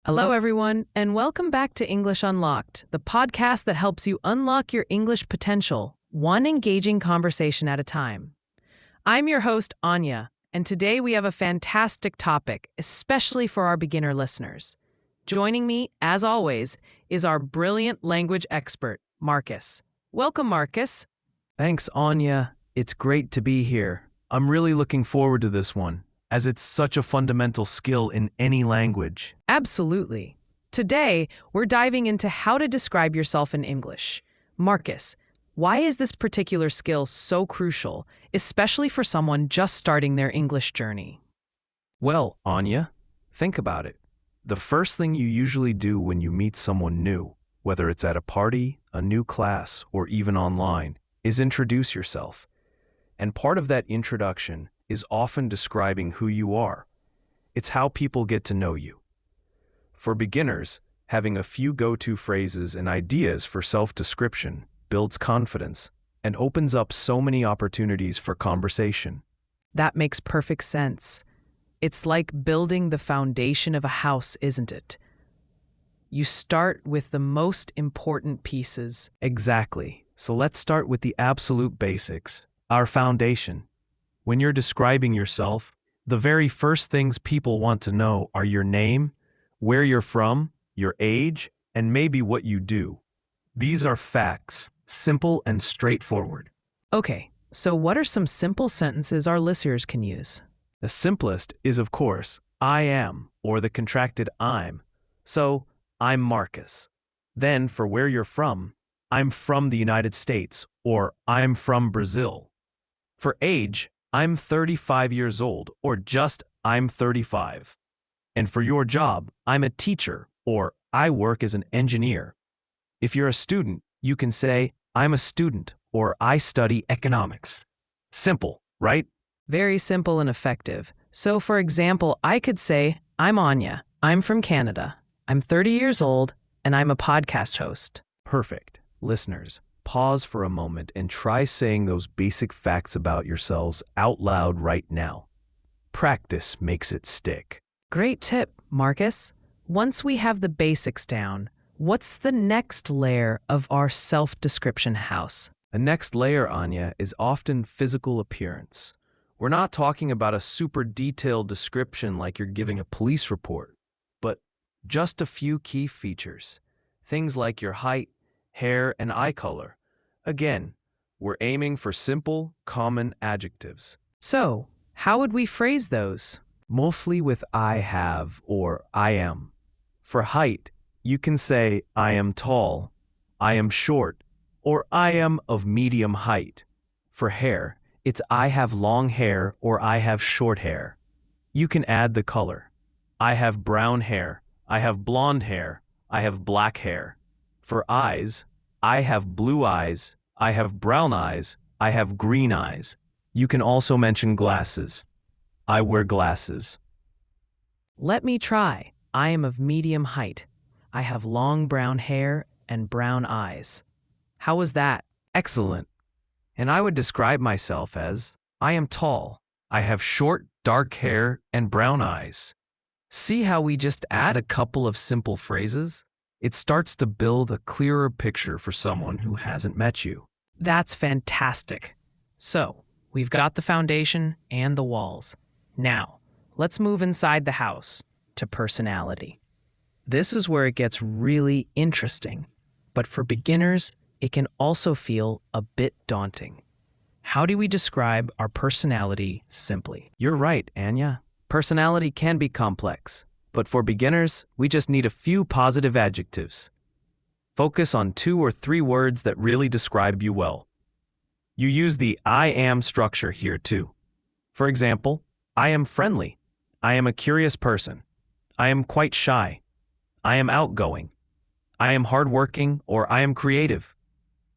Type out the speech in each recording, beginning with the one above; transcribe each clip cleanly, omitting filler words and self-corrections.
Hello, everyone, and welcome back to English Unlocked, the podcast that helps you unlock your English potential, one engaging conversation at a time. I'm your host, Anya, and today we have a fantastic topic, especially for our beginner listeners. Joining me, as always, is our brilliant language expert, Marcus. Welcome, Marcus. Thanks, Anya. It's great to be here. I'm really looking forward to this one, as it's such a fundamental skill in any language. Absolutely. Today, we're diving into how to describe yourself in English. Marcus, why is this particular skill so crucial, especially for someone just starting their English journey? Well, Anya, think about it. The first thing you usually do when you meet someone new, whether it's at a party, a new class, or even online, is introduce yourself. And part of that introduction is often describing who you are. It's how people get to know you. For beginners, having a few go-to phrases and ideas for self-description builds confidence and opens up so many opportunities for conversation. That makes perfect sense. It's like building the foundation of a house, isn't it? You start with the most important pieces. Exactly. So let's start with the absolute basics, our foundation. When you're describing yourself, the very first things people want to know are your name, where you're from, your age, and maybe what you do. These are facts, simple and straightforward. Okay, so what are some simple sentences our listeners can use? The simplest is, of course, I am, or the contracted I'm. So, I'm Marcus. Then, for where you're from, I'm from the United States, or I'm from Brazil. For age, I'm 35 years old, or just I'm 35. And for your job, I'm a teacher, or I work as an engineer. If you're a student, you can say, I'm a student, or I study economics. Simple, right? Very simple and effective. So, for example, I could say, I'm Anya. I'm from Canada. I'm 30 years old, and I'm a podcast host. Perfect. Listeners, pause for a moment and try saying those basic facts about yourselves out loud right now. Practice makes it stick. Great tip, Marcus. Once we have the basics down, what's the next layer of our self-description house? The next layer, Anya, is often physical appearance. We're not talking about a super detailed description like you're giving a police report, but just a few key features. Things like your height, hair, and eye color. Again, we're aiming for simple, common adjectives. So, how would we phrase those? Mostly with I have or I am. For height, you can say I am tall, I am short, or I am of medium height. For hair, it's I have long hair or I have short hair. You can add the color. I have brown hair, I have blonde hair, I have black hair. For eyes, I have blue eyes, I have brown eyes, I have green eyes. You can also mention glasses. I wear glasses. Let me try. I am of medium height. I have long brown hair and brown eyes. How was that? Excellent. And I would describe myself as, I am tall. I have short, dark hair and brown eyes. See how we just add a couple of simple phrases? It starts to build a clearer picture for someone who hasn't met you. That's fantastic. So, we've got the foundation and the walls. Now, let's move inside the house to personality. This is where it gets really interesting, but for beginners, it can also feel a bit daunting. How do we describe our personality simply? You're right, Anya. Personality can be complex, but for beginners, we just need a few positive adjectives. Focus on 2 or 3 words that really describe you well. You use the I am structure here too. For example, I am friendly. I am a curious person. I am quite shy. I am outgoing. I am hardworking, or I am creative.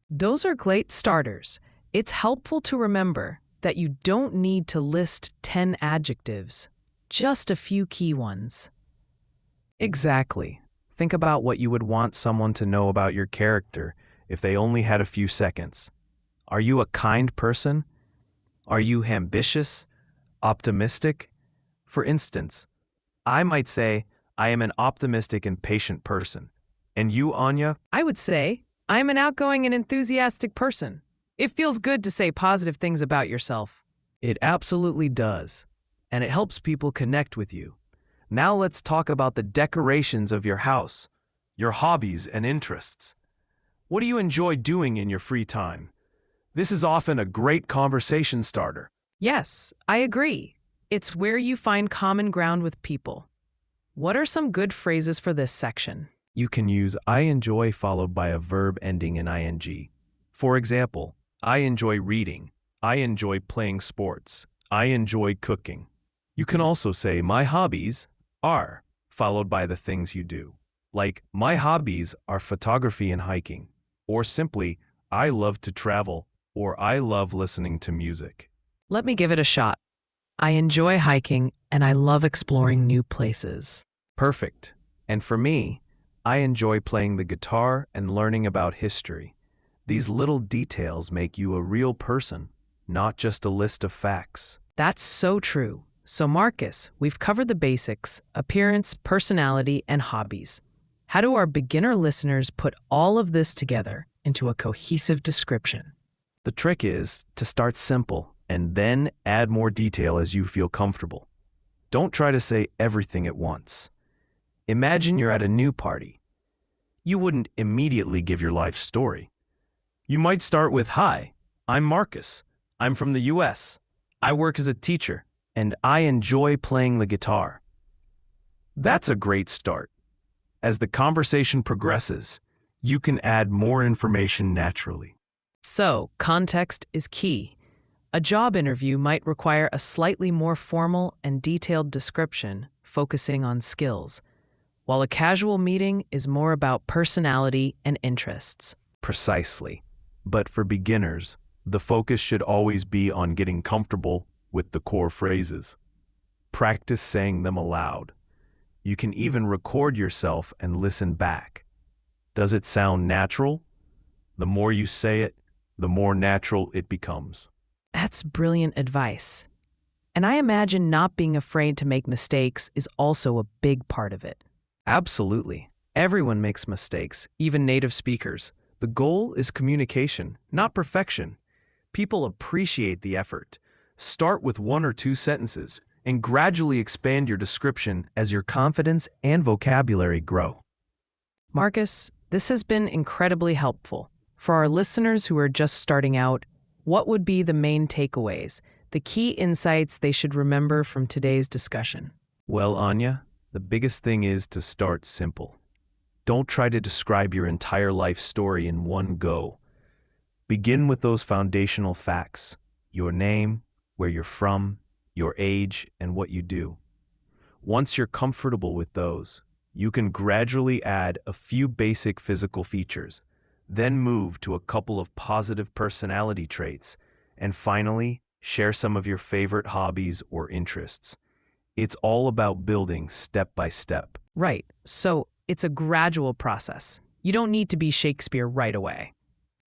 Those are great starters. It's helpful to remember that you don't need to list 10 adjectives, just a few key ones. Exactly. Think about what you would want someone to know about your character if they only had a few seconds. Are you a kind person? Are you ambitious? Optimistic? For instance, I might say, I am an optimistic and patient person. And you, Anya? I would say I'm an outgoing and enthusiastic person. It feels good to say positive things about yourself. It absolutely does. And it helps people connect with you. Now let's talk about the decorations of your house, your hobbies and interests. What do you enjoy doing in your free time? This is often a great conversation starter. Yes, I agree. It's where you find common ground with people. What are some good phrases for this section? You can use I enjoy followed by a verb ending in ing. For example, I enjoy reading. I enjoy playing sports. I enjoy cooking. You can also say my hobbies are followed by the things you do. Like my hobbies are photography and hiking. Or simply I love to travel or I love listening to music. Let me give it a shot. I enjoy hiking and I love exploring new places. Perfect. And for me, I enjoy playing the guitar and learning about history. These little details make you a real person, not just a list of facts. That's so true. So Marcus, we've covered the basics: appearance, personality, and hobbies. How do our beginner listeners put all of this together into a cohesive description? The trick is to start simple and then add more detail as you feel comfortable. Don't try to say everything at once. Imagine you're at a new party. You wouldn't immediately give your life story. You might start with, "Hi, I'm Marcus. I'm from the US. I work as a teacher, and I enjoy playing the guitar." That's a great start. As the conversation progresses, you can add more information naturally. So, context is key. A job interview might require a slightly more formal and detailed description, focusing on skills, while a casual meeting is more about personality and interests. Precisely. But for beginners, the focus should always be on getting comfortable with the core phrases. Practice saying them aloud. You can even record yourself and listen back. Does it sound natural? The more you say it, the more natural it becomes. That's brilliant advice. And I imagine not being afraid to make mistakes is also a big part of it. Absolutely. Everyone makes mistakes, even native speakers. The goal is communication, not perfection. People appreciate the effort. Start with 1 or 2 sentences and gradually expand your description as your confidence and vocabulary grow. Marcus, this has been incredibly helpful. For our listeners who are just starting out, what would be the main takeaways, the key insights they should remember from today's discussion? Well, Anya, the biggest thing is to start simple. Don't try to describe your entire life story in one go. Begin with those foundational facts: your name, where you're from, your age, and what you do. Once you're comfortable with those, you can gradually add a few basic physical features, then move to a couple of positive personality traits, and finally, share some of your favorite hobbies or interests. It's all about building step by step. Right. So it's a gradual process. You don't need to be Shakespeare right away.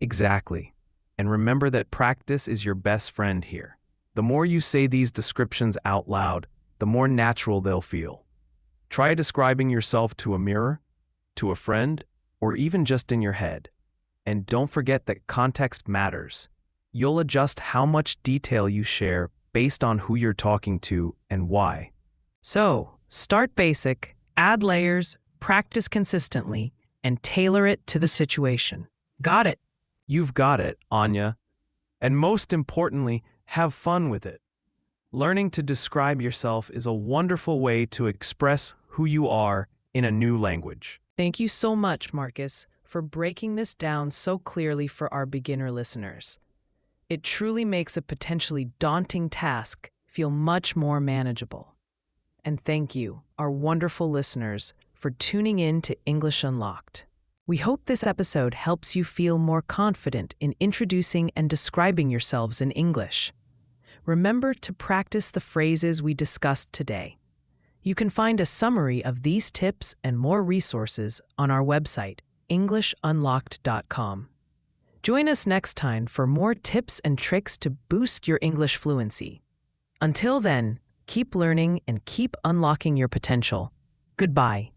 Exactly. And remember that practice is your best friend here. The more you say these descriptions out loud, the more natural they'll feel. Try describing yourself to a mirror, to a friend, or even just in your head. And don't forget that context matters. You'll adjust how much detail you share based on who you're talking to and why. So, start basic, add layers, practice consistently, and tailor it to the situation. Got it? You've got it, Anya. And most importantly, have fun with it. Learning to describe yourself is a wonderful way to express who you are in a new language. Thank you so much, Marcus, for breaking this down so clearly for our beginner listeners. It truly makes a potentially daunting task feel much more manageable. And thank you, our wonderful listeners, for tuning in to English Unlocked. We hope this episode helps you feel more confident in introducing and describing yourselves in English. Remember to practice the phrases we discussed today. You can find a summary of these tips and more resources on our website, EnglishUnlocked.com. Join us next time for more tips and tricks to boost your English fluency. Until then, keep learning and keep unlocking your potential. Goodbye.